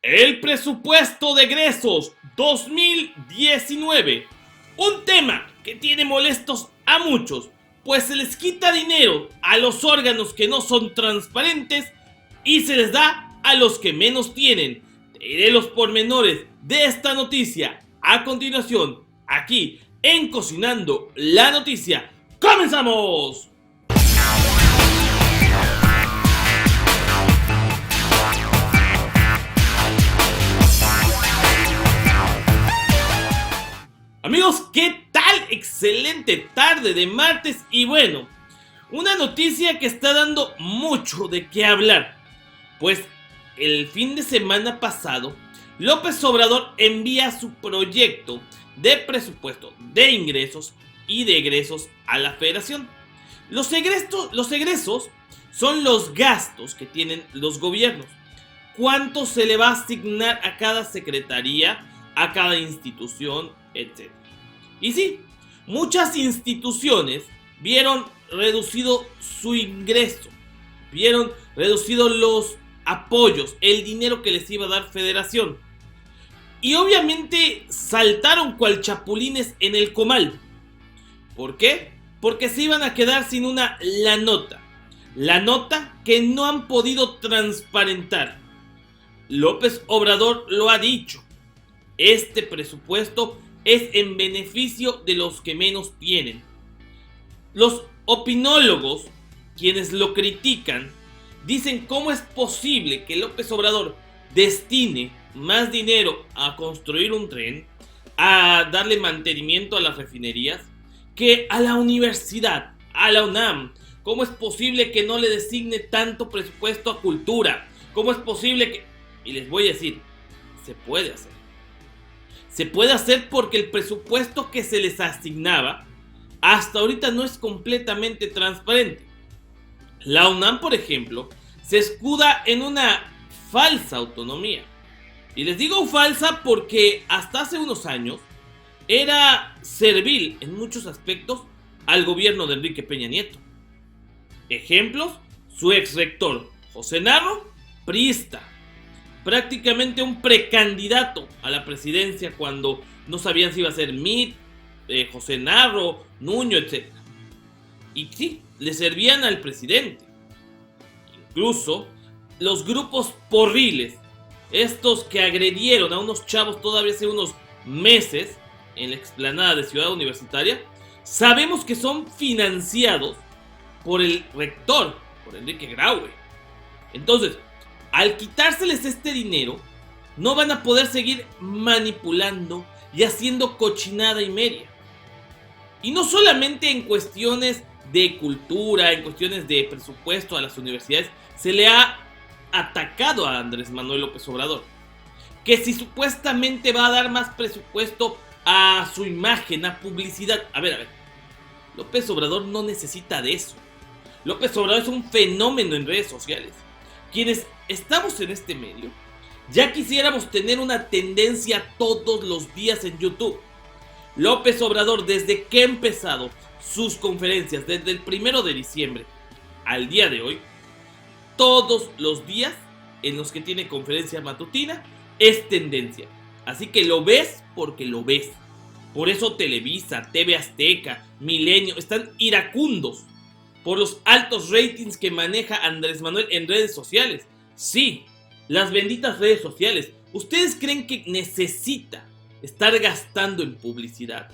El presupuesto de egresos 2019. Un tema que tiene molestos a muchos, pues se les quita dinero a los órganos que no son transparentes y se les da a los que menos tienen. Te diré los pormenores de esta noticia a continuación, aquí en Cocinando la Noticia. ¡Comenzamos! Amigos, ¿qué tal? Excelente tarde de martes y bueno, una noticia que está dando mucho de qué hablar. Pues el fin de semana pasado, López Obrador envía su proyecto de presupuesto de ingresos y de egresos a la Federación. Los egresos son los gastos que tienen los gobiernos. ¿Cuánto se le va a asignar a cada secretaría, a cada institución, etc.? Y sí, muchas instituciones vieron reducido su ingreso, vieron reducido los apoyos, el dinero que les iba a dar Federación. Y obviamente saltaron cual chapulines en el comal. ¿Por qué? Porque se iban a quedar sin la nota que no han podido transparentar. López Obrador lo ha dicho, este presupuesto es en beneficio de los que menos tienen. Los opinólogos, quienes lo critican, dicen cómo es posible que López Obrador destine más dinero a construir un tren, a darle mantenimiento a las refinerías, que a la universidad, a la UNAM. ¿Cómo es posible que no le designe tanto presupuesto a cultura? ¿Cómo es posible que...? Y les voy a decir, se puede hacer. Se puede hacer porque el presupuesto que se les asignaba hasta ahorita no es completamente transparente. La UNAM, por ejemplo, se escuda en una falsa autonomía. Y les digo falsa porque hasta hace unos años era servil en muchos aspectos al gobierno de Enrique Peña Nieto. Ejemplos, su ex rector José Narro, priista, prácticamente un precandidato a la presidencia cuando no sabían si iba a ser Mitt, José Narro, Nuño, etc. Y sí, le servían al presidente. Incluso los grupos porriles, estos que agredieron a unos chavos todavía hace unos meses en la explanada de Ciudad Universitaria, sabemos que son financiados por el rector, por Enrique Graue. Entonces, al quitárseles este dinero, no van a poder seguir manipulando y haciendo cochinada y media. Y no solamente en cuestiones de cultura, en cuestiones de presupuesto a las universidades, se le ha atacado a Andrés Manuel López Obrador. Que si supuestamente va a dar más presupuesto a su imagen, a publicidad. A ver. López Obrador no necesita de eso. López Obrador es un fenómeno en redes sociales. Quienes estamos en este medio, ya quisiéramos tener una tendencia todos los días en YouTube. López Obrador, desde que ha empezado sus conferencias, desde el 1 de diciembre al día de hoy, todos los días en los que tiene conferencia matutina, es tendencia. Así que lo ves porque lo ves. Por eso Televisa, TV Azteca, Milenio están iracundos por los altos ratings que maneja Andrés Manuel en redes sociales. Sí, las benditas redes sociales. ¿Ustedes creen que necesita estar gastando en publicidad?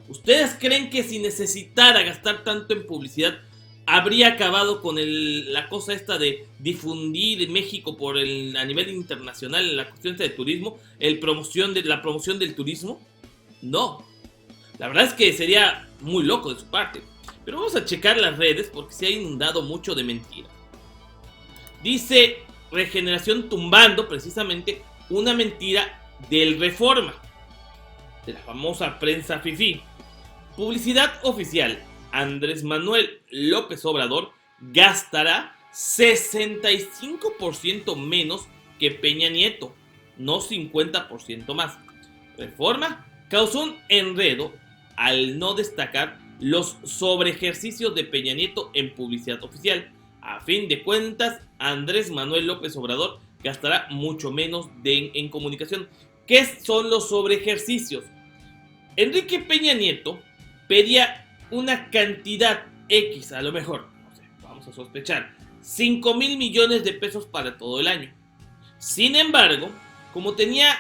¿Ustedes creen que si necesitara gastar tanto en publicidad habría acabado con la cosa esta de difundir México a nivel internacional en la cuestión esta de turismo, la promoción del turismo? No, la verdad es que sería muy loco de su parte. Pero vamos a checar las redes porque se ha inundado mucho de mentiras. Dice Regeneración tumbando precisamente una mentira del Reforma, de la famosa prensa fifí. Publicidad oficial. Andrés Manuel López Obrador gastará 65% menos que Peña Nieto, no 50% más. Reforma causó un enredo al no destacar los sobreejercicios de Peña Nieto en publicidad oficial. A fin de cuentas, Andrés Manuel López Obrador gastará mucho menos en comunicación. ¿Qué son los sobreejercicios? Enrique Peña Nieto pedía una cantidad X, a lo mejor, no sé, vamos a sospechar, 5,000 millones de pesos para todo el año. Sin embargo, como tenía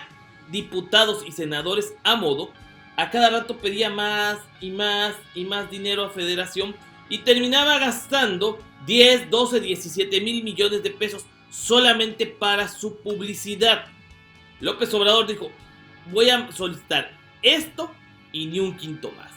diputados y senadores a modo, a cada rato pedía más y más y más dinero a Federación y terminaba gastando 10, 12, 17 mil millones de pesos solamente para su publicidad. López Obrador dijo: voy a solicitar esto y ni un quinto más.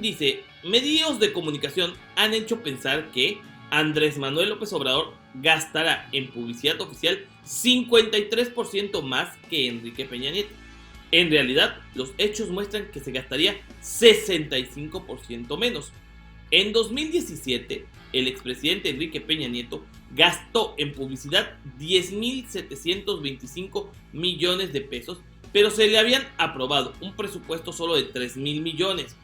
Dice, medios de comunicación han hecho pensar que Andrés Manuel López Obrador gastará en publicidad oficial 53% más que Enrique Peña Nieto. En realidad, los hechos muestran que se gastaría 65% menos. En 2017, el expresidente Enrique Peña Nieto gastó en publicidad 10,725 millones de pesos, pero se le habían aprobado un presupuesto solo de 3,000 millones.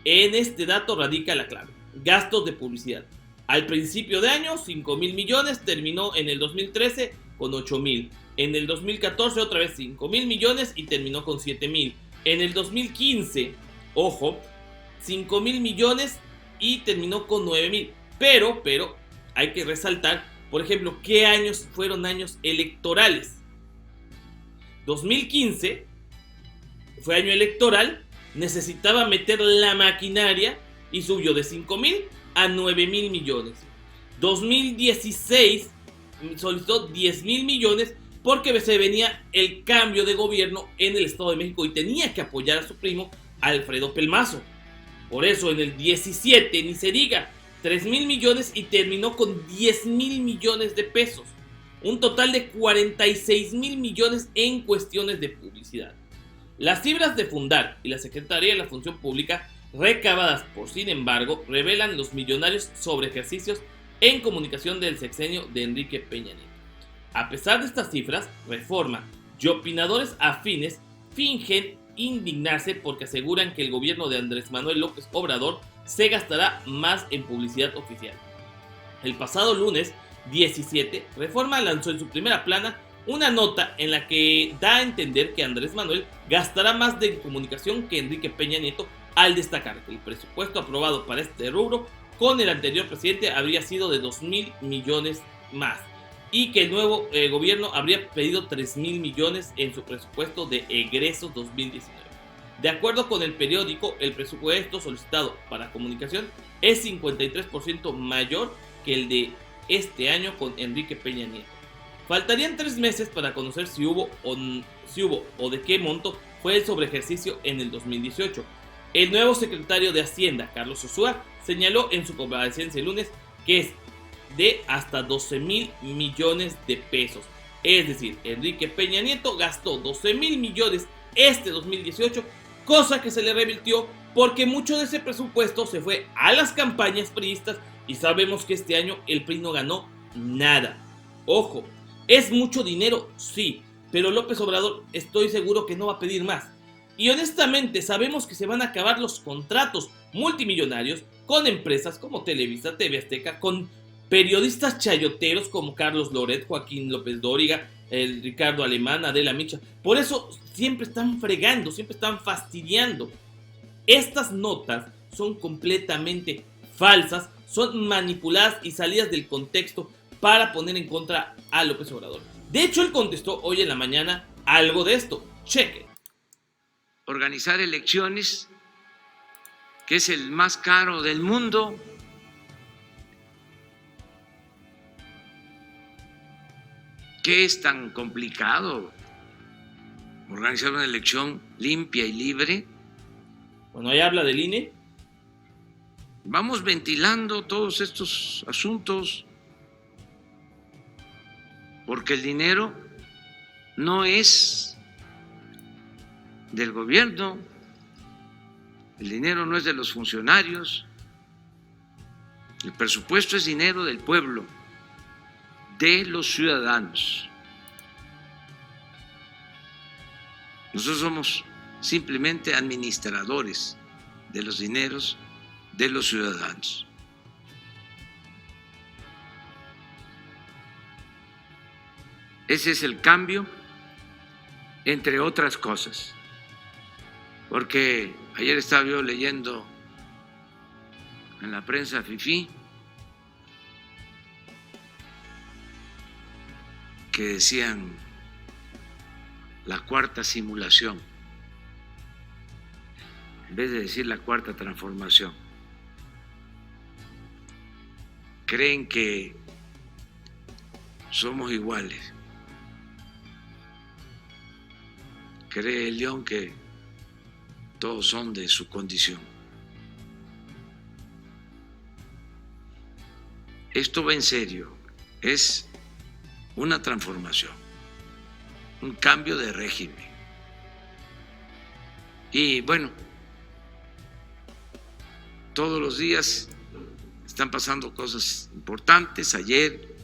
En este dato radica la clave: gastos de publicidad. Al principio de año, 5,000 millones, terminó en el 2013 con 8,000. En el 2014 otra vez 5,000 millones y terminó con 7,000. En el 2015, ojo, 5,000 millones y terminó con 9,000. Pero hay que resaltar, por ejemplo, qué años fueron años electorales. 2015 fue año electoral, necesitaba meter la maquinaria y subió de 5,000 a 9,000 millones. 2016 solicitó 10,000 millones porque se venía el cambio de gobierno en el Estado de México y tenía que apoyar a su primo Alfredo Pelmazo. Por eso en el 17, ni se diga, 3,000 millones y terminó con 10,000 millones de pesos. Un total de 46,000 millones en cuestiones de publicidad. Las cifras de Fundar y la Secretaría de la Función Pública recabadas por, sin embargo, revelan los millonarios sobreejercicios en comunicación del sexenio de Enrique Peña Nieto. A pesar de estas cifras, Reforma y opinadores afines fingen indignarse porque aseguran que el gobierno de Andrés Manuel López Obrador se gastará más en publicidad oficial. El pasado lunes 17, Reforma lanzó en su primera plana una nota en la que da a entender que Andrés Manuel gastará más de comunicación que Enrique Peña Nieto, al destacar que el presupuesto aprobado para este rubro con el anterior presidente habría sido de 2,000 millones más y que el nuevo gobierno habría pedido 3,000 millones en su presupuesto de egresos 2019. De acuerdo con el periódico, el presupuesto solicitado para comunicación es 53% mayor que el de este año con Enrique Peña Nieto. Faltarían 3 meses para conocer si hubo o de qué monto fue el sobreejercicio en el 2018. El nuevo secretario de Hacienda, Carlos Ursúa, señaló en su comparecencia el lunes que es de hasta 12,000 millones de pesos. Es decir, Enrique Peña Nieto gastó 12,000 millones este 2018, cosa que se le revirtió porque mucho de ese presupuesto se fue a las campañas priistas y sabemos que este año el PRI no ganó nada. Ojo, ¿es mucho dinero? Sí, pero López Obrador estoy seguro que no va a pedir más. Y honestamente sabemos que se van a acabar los contratos multimillonarios con empresas como Televisa, TV Azteca, con periodistas chayoteros como Carlos Loret, Joaquín López Dóriga, el Ricardo Alemán, Adela Micha. Por eso siempre están fregando, siempre están fastidiando. Estas notas son completamente falsas, son manipuladas y salidas del contexto para poner en contra a López Obrador. De hecho, él contestó hoy en la mañana algo de esto. Cheque. Organizar elecciones, que es el más caro del mundo. ¿Qué es tan complicado organizar una elección limpia y libre? Bueno, ahí habla del INE. Vamos ventilando todos estos asuntos porque el dinero no es del gobierno, el dinero no es de los funcionarios, el presupuesto es dinero del pueblo, de los ciudadanos. Nosotros somos simplemente administradores de los dineros de los ciudadanos. Ese es el cambio, entre otras cosas. Porque ayer estaba yo leyendo en la prensa fifí que decían la cuarta simulación, en vez de decir la cuarta transformación. Creen que somos iguales. Cree el león que todos son de su condición. Esto va en serio, es una transformación, un cambio de régimen. Y bueno, todos los días están pasando cosas importantes. Ayer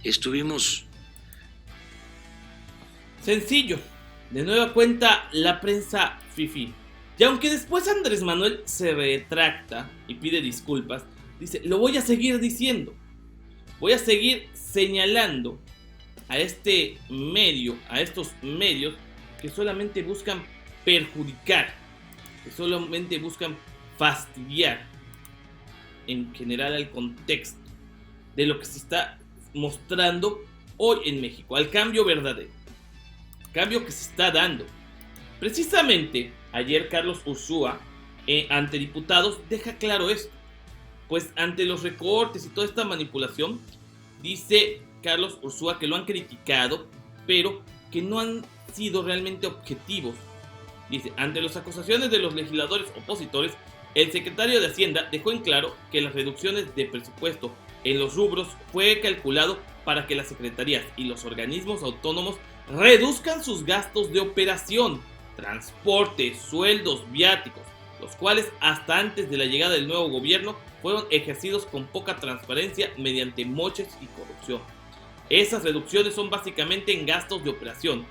estuvimos... Sencillo, de nueva cuenta la prensa fifí. Y aunque después Andrés Manuel se retracta y pide disculpas, dice, lo voy a seguir diciendo. Voy a seguir señalando a este medio, a estos medios que solamente buscan perjudicar, que solamente buscan fastidiar en general al contexto de lo que se está mostrando hoy en México, al cambio verdadero, cambio que se está dando. Precisamente ayer Carlos Ursúa ante diputados deja claro esto, pues ante los recortes y toda esta manipulación, dice Carlos Ursúa que lo han criticado, pero que no han sido realmente objetivos. Dice, ante las acusaciones de los legisladores opositores, el secretario de Hacienda dejó en claro que las reducciones de presupuesto en los rubros fue calculado para que las secretarías y los organismos autónomos reduzcan sus gastos de operación, transporte, sueldos, viáticos, los cuales hasta antes de la llegada del nuevo gobierno fueron ejercidos con poca transparencia mediante moches y corrupción. Esas reducciones son básicamente en gastos de operación.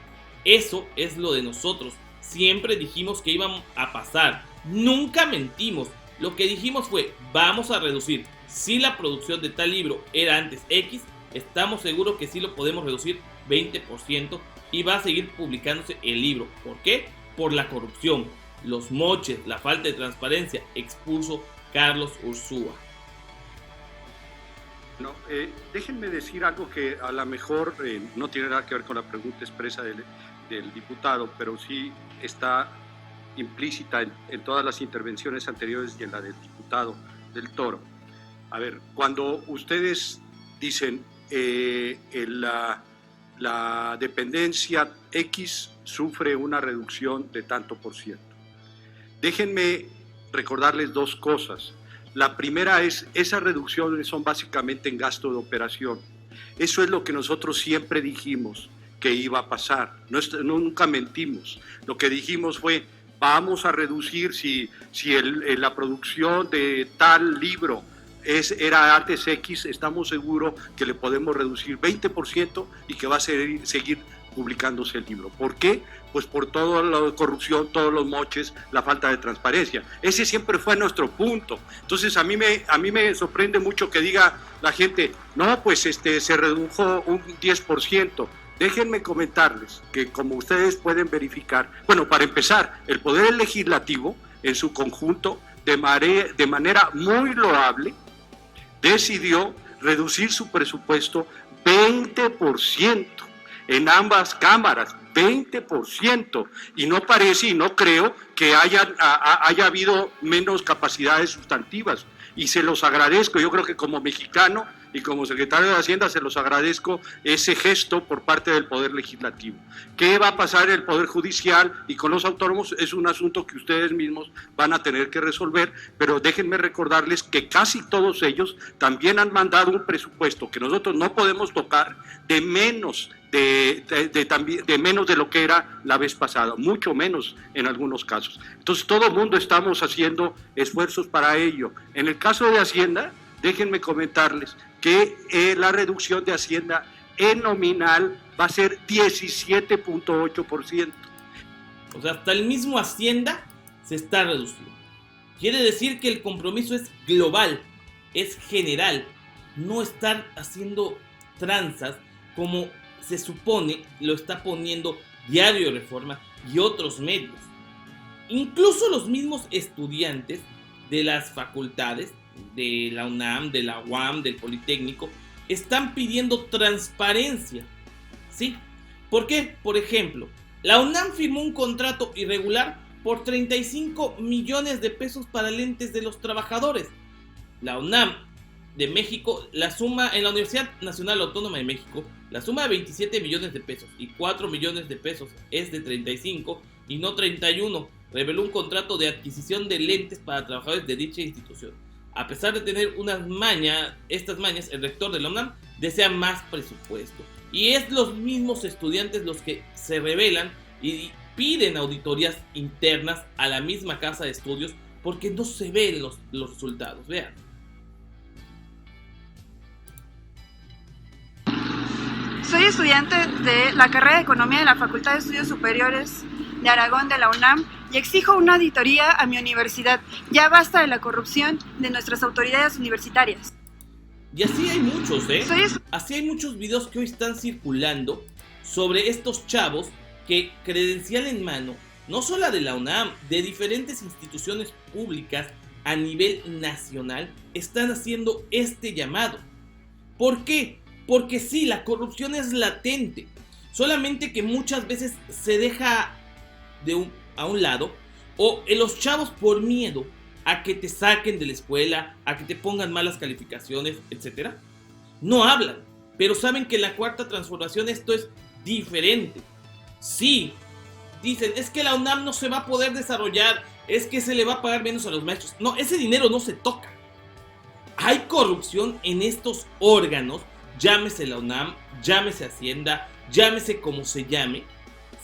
Eso es lo de nosotros. Siempre dijimos que iban a pasar. Nunca mentimos. Lo que dijimos fue, vamos a reducir. Si la producción de tal libro era antes X, estamos seguros que sí lo podemos reducir 20% y va a seguir publicándose el libro. ¿Por qué? Por la corrupción, los moches, la falta de transparencia, expuso Carlos Ursúa. No, déjenme decir algo que a lo mejor no tiene nada que ver con la pregunta expresa del diputado, pero sí está implícita en todas las intervenciones anteriores y en la del diputado del Toro. A ver, cuando ustedes dicen la dependencia X sufre una reducción de tanto por ciento, déjenme recordarles dos cosas. La primera es, esas reducciones son básicamente en gasto de operación. Eso es lo que nosotros siempre dijimos que iba a pasar. Nunca mentimos. Lo que dijimos fue, vamos a reducir si la producción de tal libro era antes X, estamos seguros que le podemos reducir 20% y que va a seguir publicándose el libro. ¿Por qué? Pues por toda la corrupción, todos los moches, la falta de transparencia. Ese siempre fue nuestro punto. Entonces a mí me sorprende mucho que diga la gente, no, pues se redujo un 10%. Déjenme comentarles que, como ustedes pueden verificar, bueno, para empezar, el Poder Legislativo en su conjunto, de manera muy loable, decidió reducir su presupuesto 20%. En ambas cámaras, 20%, y no parece y no creo que haya habido menos capacidades sustantivas, y se los agradezco. Yo creo que como mexicano y como secretario de Hacienda se los agradezco ese gesto por parte del Poder Legislativo. ¿Qué va a pasar en el Poder Judicial y con los autónomos? Es un asunto que ustedes mismos van a tener que resolver, pero déjenme recordarles que casi todos ellos también han mandado un presupuesto que nosotros no podemos tocar de menos de menos de lo que era la vez pasada, mucho menos en algunos casos. Entonces todo el mundo estamos haciendo esfuerzos para ello. En el caso de Hacienda, déjenme comentarles que la reducción de Hacienda en nominal va a ser 17.8%. O sea, hasta el mismo Hacienda se está reduciendo. Quiere decir que el compromiso es global, es general, no estar haciendo tranzas como se supone lo está poniendo Diario Reforma y otros medios. Incluso los mismos estudiantes de las facultades, de la UNAM, de la UAM, del Politécnico, están pidiendo transparencia. ¿Sí? ¿Por qué? Por ejemplo, la UNAM firmó un contrato irregular por 35 millones de pesos para lentes de los trabajadores. La UNAM de México, la suma en la Universidad Nacional Autónoma de México, la suma de 27 millones de pesos y 4 millones de pesos es de 35 y no 31. Reveló un contrato de adquisición de lentes para trabajadores de dicha institución. A pesar de tener estas mañas, el rector de la UNAM desea más presupuesto. Y es los mismos estudiantes los que se rebelan y piden auditorías internas a la misma casa de estudios porque no se ven los resultados. Vean. Soy estudiante de la carrera de Economía de la Facultad de Estudios Superiores de Aragón de la UNAM y exijo una auditoría a mi universidad. Ya basta de la corrupción de nuestras autoridades universitarias. Y así hay muchos, Así hay muchos videos que hoy están circulando sobre estos chavos que, credencial en mano, no solo de la UNAM, de diferentes instituciones públicas a nivel nacional, están haciendo este llamado. ¿Por qué? Porque sí, la corrupción es latente, solamente que muchas veces se deja a un lado, o los chavos por miedo a que te saquen de la escuela, a que te pongan malas calificaciones, etc., no hablan, pero saben que en la cuarta transformación esto es diferente. Sí, dicen, es que la UNAM no se va a poder desarrollar, es que se le va a pagar menos a los maestros. No, ese dinero no se toca. Hay corrupción en estos órganos, llámese la UNAM, llámese Hacienda, llámese como se llame,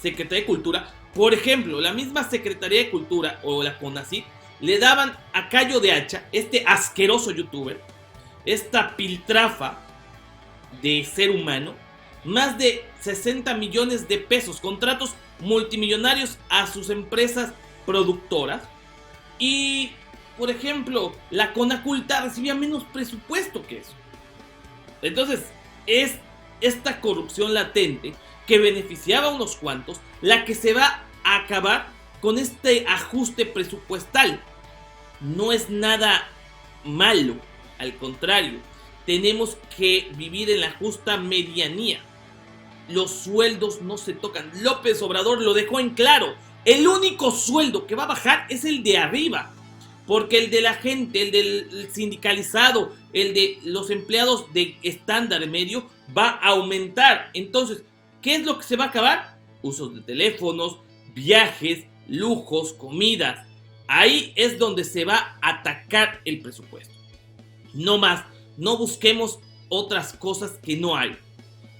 Secretaría de Cultura. Por ejemplo, la misma Secretaría de Cultura o la CONACYT le daban a Cayo de Hacha, este asqueroso youtuber, esta piltrafa de ser humano, más de 60 millones de pesos, contratos multimillonarios a sus empresas productoras. Y, por ejemplo, la Conaculta recibía menos presupuesto que eso. Entonces, es esta corrupción latente que beneficiaba a unos cuantos la que se va a acabar con este ajuste presupuestal. No es nada malo, al contrario, tenemos que vivir en la justa medianía. Los sueldos no se tocan. López Obrador lo dejó en claro. El único sueldo que va a bajar es el de arriba, porque el de la gente, el del sindicalizado, el de los empleados de estándar medio va a aumentar. Entonces, ¿qué es lo que se va a acabar? Usos de teléfonos, viajes, lujos, comidas. Ahí es donde se va a atacar el presupuesto. No más, no busquemos otras cosas que no hay.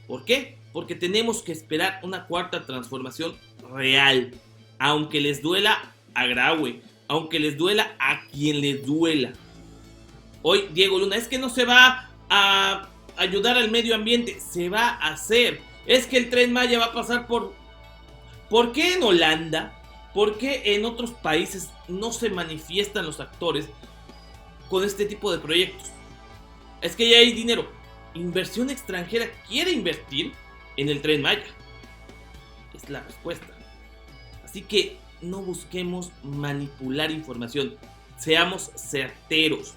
¿Por qué? Porque tenemos que esperar una cuarta transformación real. Aunque les duela a Graue, aunque les duela a quien les duela. Hoy Diego Luna, es que no se va a ayudar al medio ambiente. Se va a hacer. Es que el Tren Maya va a pasar por... ¿Por qué en Holanda? ¿Por qué en otros países no se manifiestan los actores con este tipo de proyectos? Es que ya hay dinero. Inversión extranjera quiere invertir en el Tren Maya. Es la respuesta. Así que no busquemos manipular información. Seamos certeros.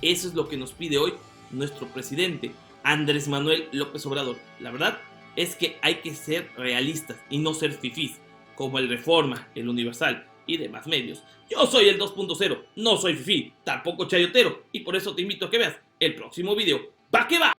Eso es lo que nos pide hoy nuestro presidente, Andrés Manuel López Obrador. La verdad es que hay que ser realistas y no ser fifís, como el Reforma, el Universal y demás medios. Yo soy el 2.0, no soy fifí, tampoco chayotero, y por eso te invito a que veas el próximo video. ¡Va que va!